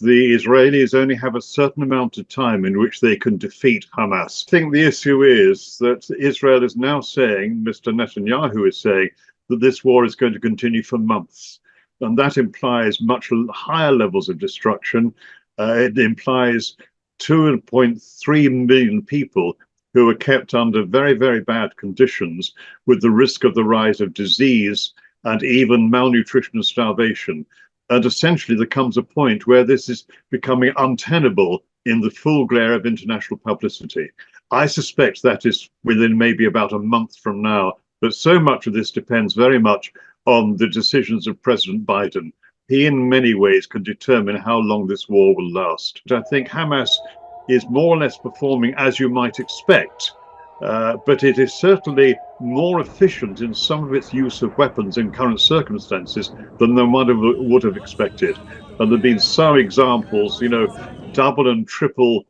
the Israelis only have a certain amount of time in which they can defeat Hamas. I think the issue is that Israel is now saying, Mr. Netanyahu is saying, that this war is going to continue for months. And that implies much higher levels of destruction. It implies 2.3 million people who are kept under very, very bad conditions with the risk of the rise of disease and even malnutrition and starvation. And essentially there comes a point where this is becoming untenable in the full glare of international publicity. I suspect that is within maybe about a month from now, but so much of this depends very much on the decisions of President Biden. He in many ways can determine how long this war will last. I think Hamas is more or less performing as you might expect, but it is certainly more efficient in some of its use of weapons in current circumstances than one would have expected. And there have been some examples, double and triple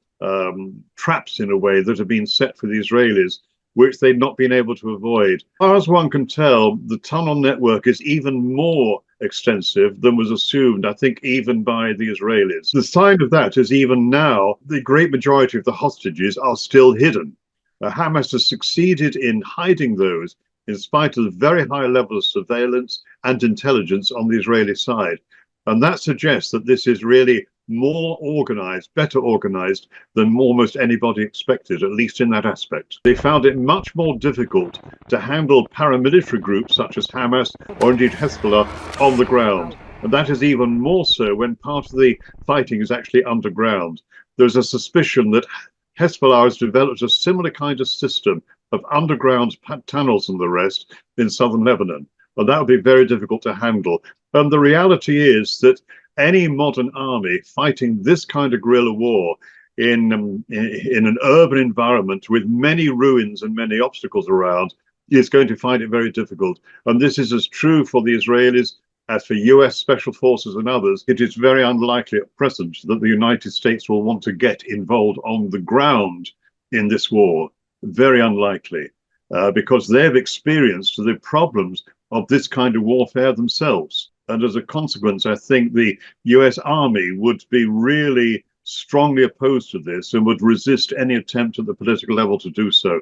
traps in a way that have been set for the Israelis, which they've not been able to avoid. As far as one can tell, the tunnel network is even more extensive than was assumed, I think, even by the Israelis. The sign of that is even now, the great majority of the hostages are still hidden. Hamas has succeeded in hiding those in spite of the very high level of surveillance and intelligence on the Israeli side. And that suggests that this is really more organized, better organized than almost anybody expected, at least in that aspect. They found it much more difficult to handle paramilitary groups such as Hamas or indeed Hezbollah on the ground. And that is even more so when part of the fighting is actually underground. There's a suspicion that Hezbollah has developed a similar kind of system of underground tunnels and the rest in southern Lebanon. And that would be very difficult to handle. And the reality is that any modern army fighting this kind of guerrilla war in an urban environment with many ruins and many obstacles around is going to find it very difficult. And this is as true for the Israelis as for US special forces and others. It is very unlikely at present that the United States will want to get involved on the ground in this war. Very unlikely, because they've experienced the problems of this kind of warfare themselves. And as a consequence, I think the US Army would be really strongly opposed to this and would resist any attempt at the political level to do so.